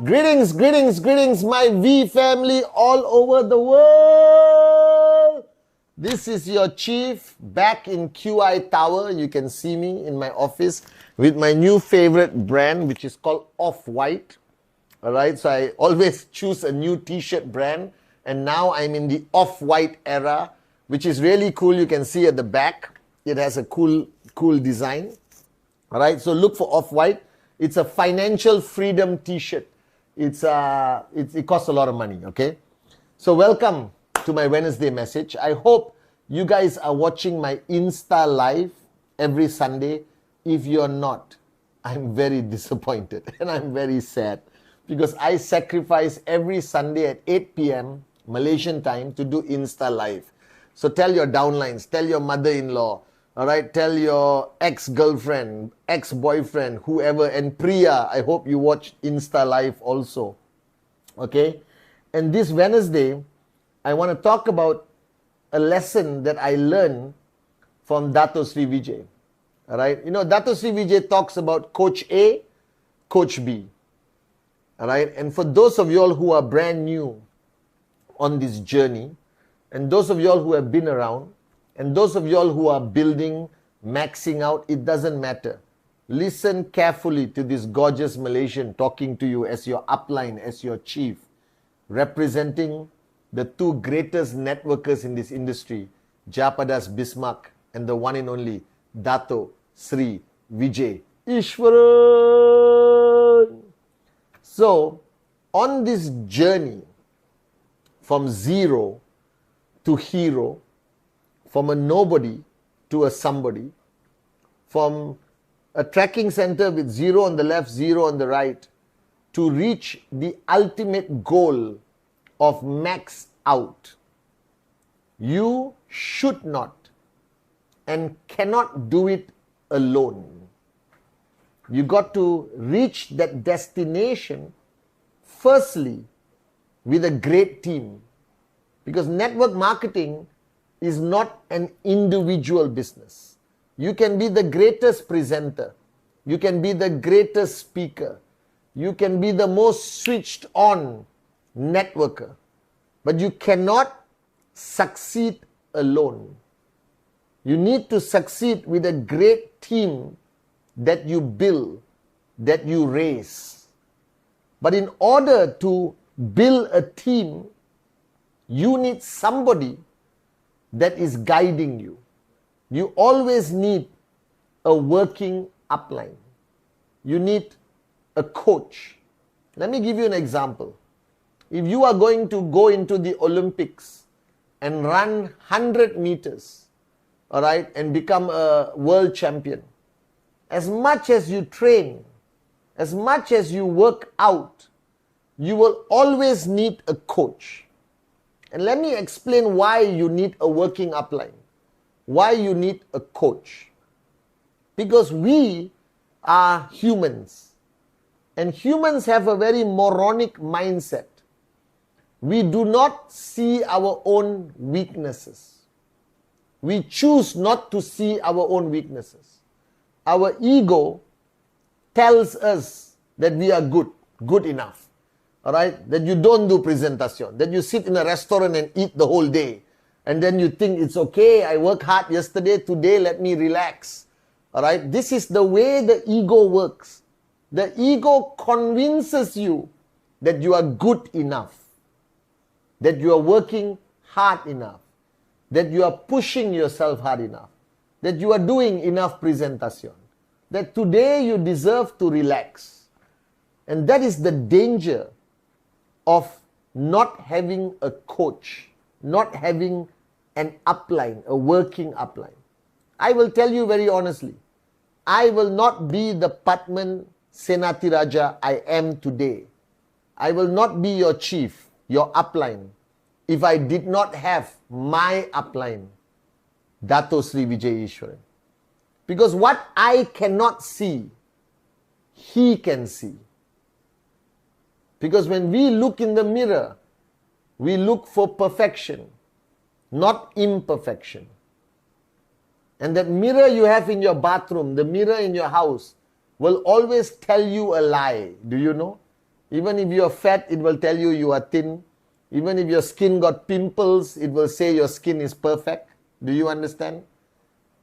Greetings, greetings, greetings, my V family all over the world. This is your chief back in QI Tower. You can see me in my office with my new favorite brand, which is called Off-White. Alright, so I always choose a new t-shirt brand, and now I'm in the Off-White era, which is really cool. You can see at the back, it has a cool design. Alright, so look for Off-White. It's a financial freedom t-shirt. It costs a lot of money, okay? So welcome to my Wednesday message. I hope you guys are watching my Insta Live every Sunday. If you're not, I'm very disappointed and I'm very sad because I sacrifice every Sunday at 8 p.m. Malaysian time to do Insta Live. So tell your downlines, tell your mother-in-law, all right, tell your ex-girlfriend, ex-boyfriend, whoever, and Priya, I hope you watch Insta Live also, okay? And this Wednesday, I want to talk about a lesson that I learned from Dato Sri Vijay, all right? You know, Dato Sri Vijay talks about Coach A, Coach B, all right? And for those of y'all who are brand new on this journey, and those of y'all who have been around, and those of y'all who are building, maxing out, it doesn't matter. Listen carefully to this gorgeous Malaysian talking to you as your upline, as your chief, representing the two greatest networkers in this industry, Japadas Bismarck and the one and only Dato Sri Vijay Ishwaran. So, on this journey from zero to hero, from a nobody to a somebody, from a tracking center with 0 on the left, 0 on the right, to reach the ultimate goal of max out, you should not and cannot do it alone. You got to reach that destination firstly with a great team, because network marketing is not an individual business. You can be the greatest presenter. You can be the greatest speaker. You can be the most switched on networker. But you cannot succeed alone. You need to succeed with a great team that you build, that you raise. But in order to build a team, you need somebody that is guiding you. You always need a working upline. You need a coach. Let me give you an example. If you are going to go into the Olympics and run 100 meters, all right, and become a world champion, as much as you train, as much as you work out, you will always need a coach. And let me explain why you need a working upline, why you need a coach. Because we are humans, and humans have a very moronic mindset. We do not see our own weaknesses. We choose not to see our own weaknesses. Our ego tells us that we are good enough. Alright, that you don't do presentation, that you sit in a restaurant and eat the whole day, and then you think it's okay, I worked hard yesterday, today let me relax. Alright, this is the way the ego works. The ego convinces you that you are good enough, that you are working hard enough, that you are pushing yourself hard enough, that you are doing enough presentation, that today you deserve to relax. And that is the danger of not having a coach, not having an upline, a working upline. I will tell you very honestly, I will not be the Pathman Senathirajah I am today. I will not be your chief, your upline, if I did not have my upline, Dato Sri Vijay Ishwaran. Because what I cannot see, he can see. Because when we look in the mirror, we look for perfection, not imperfection. And that mirror you have in your bathroom, the mirror in your house, will always tell you a lie. Do you know? Even if you are fat, it will tell you you are thin. Even if your skin got pimples, it will say your skin is perfect. Do you understand?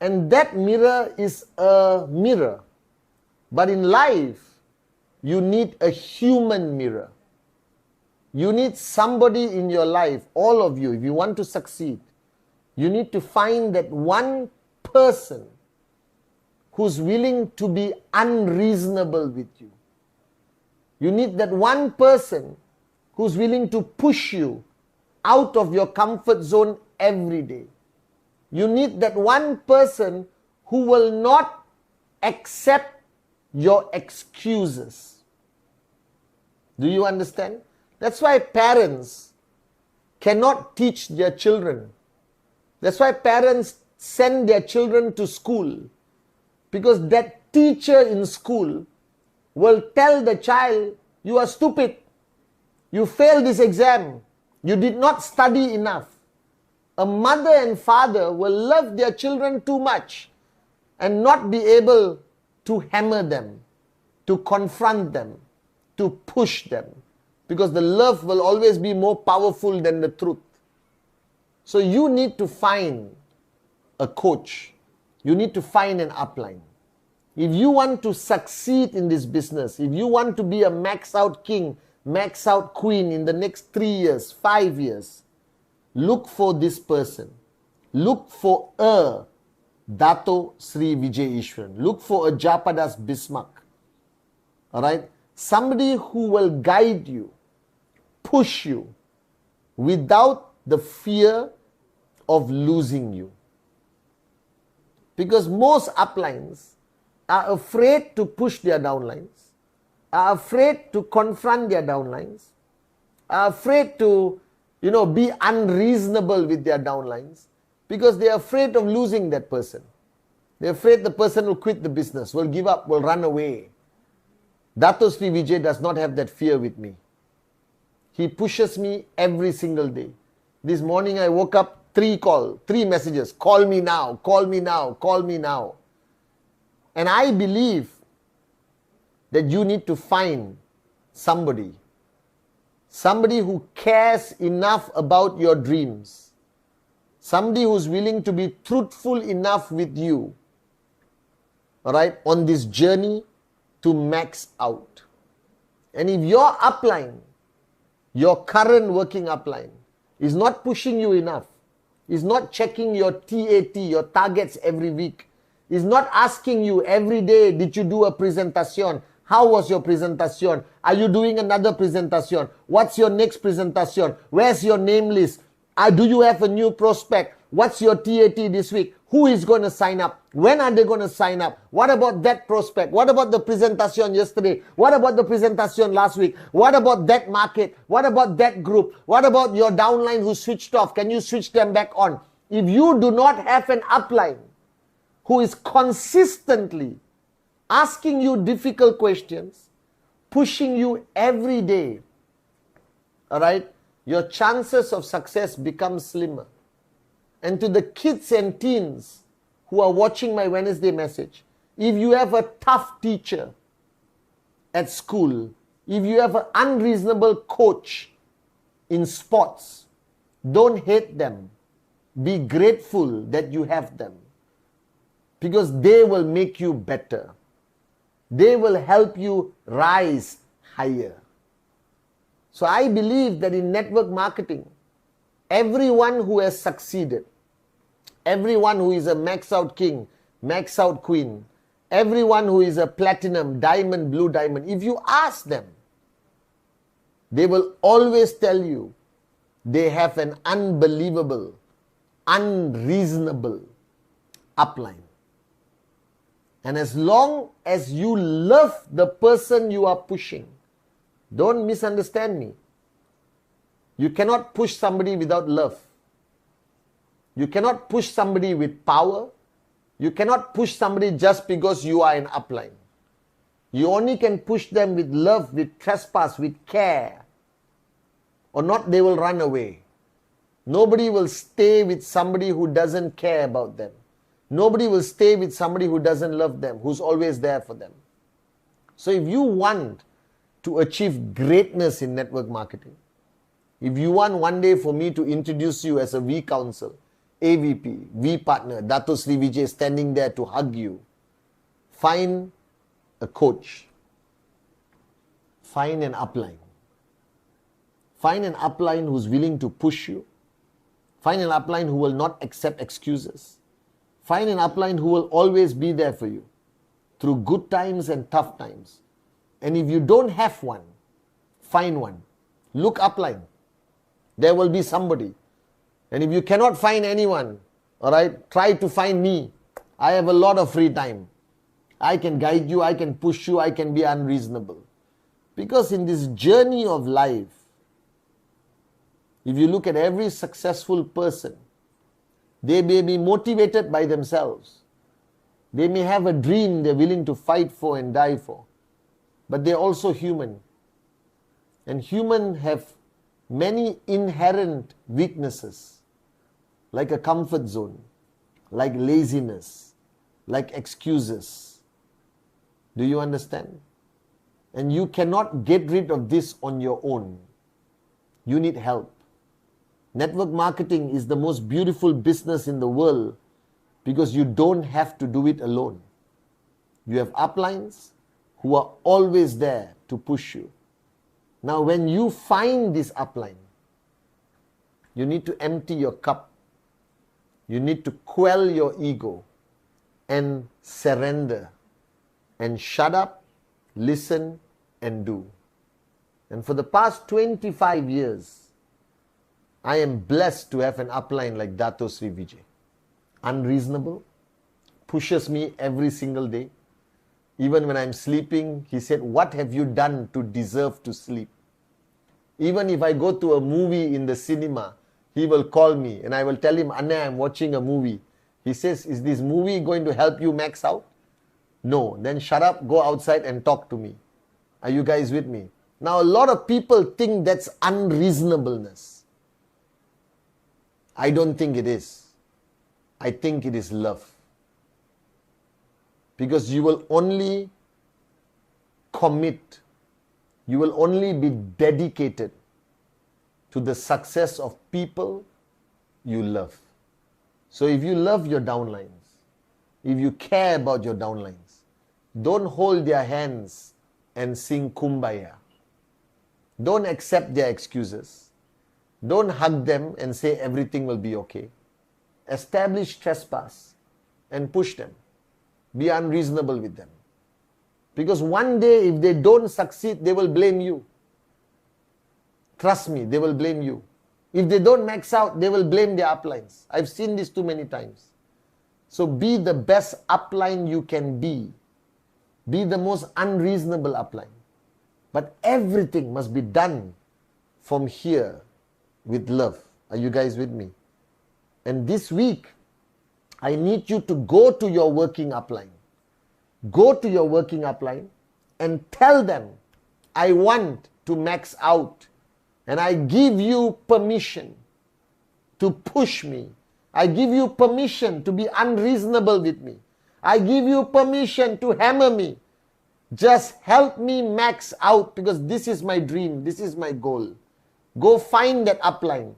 And that mirror is a mirror. But in life, you need a human mirror. You need somebody in your life, all of you, if you want to succeed, you need to find that one person who's willing to be unreasonable with you. You need that one person who's willing to push you out of your comfort zone every day. You need that one person who will not accept your excuses. Do you understand? That's why parents cannot teach their children. That's why parents send their children to school. Because that teacher in school will tell the child, you are stupid. You failed this exam. You did not study enough. A mother and father will love their children too much and not be able to hammer them, to confront them, to push them. Because the love will always be more powerful than the truth. So you need to find a coach. You need to find an upline. If you want to succeed in this business, if you want to be a max out king, max out queen in the next 3 years, 5 years, look for this person. Look for a Dato Sri Vijay Ishwaran. Look for a Japadas Bismarck. Alright? Somebody who will guide you, push you, without the fear of losing you. Because most uplines are afraid to push their downlines, are afraid to confront their downlines, are afraid to, be unreasonable with their downlines because they are afraid of losing that person. They're afraid the person will quit the business, will give up, will run away. Dato Sri Vijay does not have that fear with me. He pushes me every single day. This morning I woke up, 3 messages. Call me now, call me now, call me now. And I believe that you need to find somebody who cares enough about your dreams, somebody who's willing to be truthful enough with you, all right, on this journey to max out. And if your upline, your current working upline, is not pushing you enough, is not checking your TAT, your targets every week, is not asking you every day, did you do a presentation? How was your presentation? Are you doing another presentation? What's your next presentation? Where's your name list? Do you have a new prospect? What's your TAT this week? Who is going to sign up? When are they going to sign up? What about that prospect? What about the presentation yesterday? What about the presentation last week? What about that market? What about that group? What about your downline who switched off? Can you switch them back on? If you do not have an upline who is consistently asking you difficult questions, pushing you every day, all right, your chances of success become slimmer. And to the kids and teens who are watching my Wednesday message, if you have a tough teacher at school, if you have an unreasonable coach in sports, don't hate them. Be grateful that you have them. Because they will make you better. They will help you rise higher. So I believe that in network marketing, everyone who has succeeded, everyone who is a max out king, max out queen, everyone who is a platinum, diamond, blue diamond, if you ask them, they will always tell you they have an unbelievable, unreasonable, upline. And as long as you love the person you are pushing, don't misunderstand me. You cannot push somebody without love. You cannot push somebody with power. You cannot push somebody just because you are an upline. You only can push them with love, with trespass, with care. Or not, they will run away. Nobody will stay with somebody who doesn't care about them. Nobody will stay with somebody who doesn't love them, who's always there for them. So if you want to achieve greatness in network marketing, if you want one day for me to introduce you as a V Counsel, AVP, V Partner, Dato Sri Vijay standing there to hug you, find a coach. Find an upline. Find an upline who's willing to push you. Find an upline who will not accept excuses. Find an upline who will always be there for you through good times and tough times. And if you don't have one, find one. Look upline. There will be somebody. And if you cannot find anyone, all right, try to find me. I have a lot of free time. I can guide you, I can push you, I can be unreasonable. Because in this journey of life, if you look at every successful person, they may be motivated by themselves. They may have a dream they're willing to fight for and die for. But they're also human. And humans have many inherent weaknesses, like a comfort zone, like laziness, like excuses. Do you understand? And you cannot get rid of this on your own. You need help. Network marketing is the most beautiful business in the world because you don't have to do it alone. You have uplines who are always there to push you. Now, when you find this upline, you need to empty your cup. You need to quell your ego and surrender and shut up, listen, and do. And for the past 25 years, I am blessed to have an upline like Dato Sri Vijay. Unreasonable, pushes me every single day. Even when I'm sleeping, he said, "What have you done to deserve to sleep?" Even if I go to a movie in the cinema, he will call me and I will tell him, "Anna, I'm watching a movie." He says, "Is this movie going to help you max out?" No. Then shut up, go outside and talk to me. Are you guys with me? Now, a lot of people think that's unreasonableness. I don't think it is. I think it is love. Because you will only commit, you will only be dedicated to the success of people you love. So if you love your downlines, if you care about your downlines, don't hold their hands and sing Kumbaya. Don't accept their excuses. Don't hug them and say everything will be okay. Establish trespass and push them. Be unreasonable with them. Because one day if they don't succeed, they will blame you. Trust me, they will blame you. If they don't max out, they will blame their uplines. I've seen this too many times. So be the best upline you can be. Be the most unreasonable upline. But everything must be done from here with love. Are you guys with me? And this week, I need you to go to your working upline. Go to your working upline and tell them, "I want to max out and I give you permission to push me. I give you permission to be unreasonable with me. I give you permission to hammer me. Just help me max out because this is my dream. This is my goal." Go find that upline.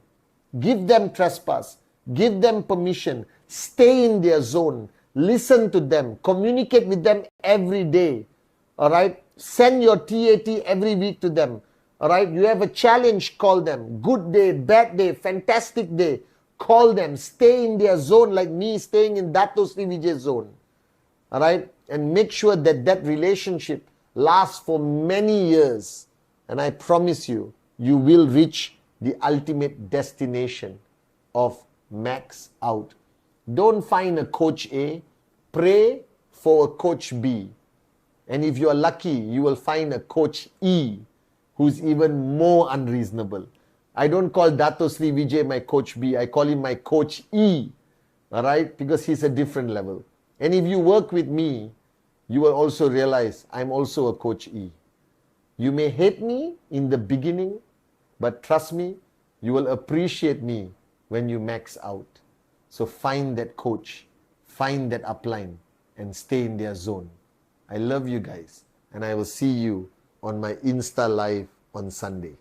Give them trespass. Give them permission. Stay in their zone. Listen to them. Communicate with them every day. Alright? Send your TAT every week to them. Alright? You have a challenge, call them. Good day, bad day, fantastic day. Call them. Stay in their zone like me staying in Dato Sri Vijay's zone. Alright? And make sure that that relationship lasts for many years. And I promise you, you will reach the ultimate destination of max out. Don't find a coach A, pray for a coach B. And if you are lucky, you will find a coach E who's even more unreasonable. I don't call Dato Sri Vijay my coach B, I call him my coach E. Alright? Because he's a different level. And if you work with me, you will also realize I'm also a coach E. You may hate me in the beginning, but trust me, you will appreciate me when you max out. So find that coach, find that upline, and stay in their zone. I love you guys, and I will see you on my Insta Live on Sunday.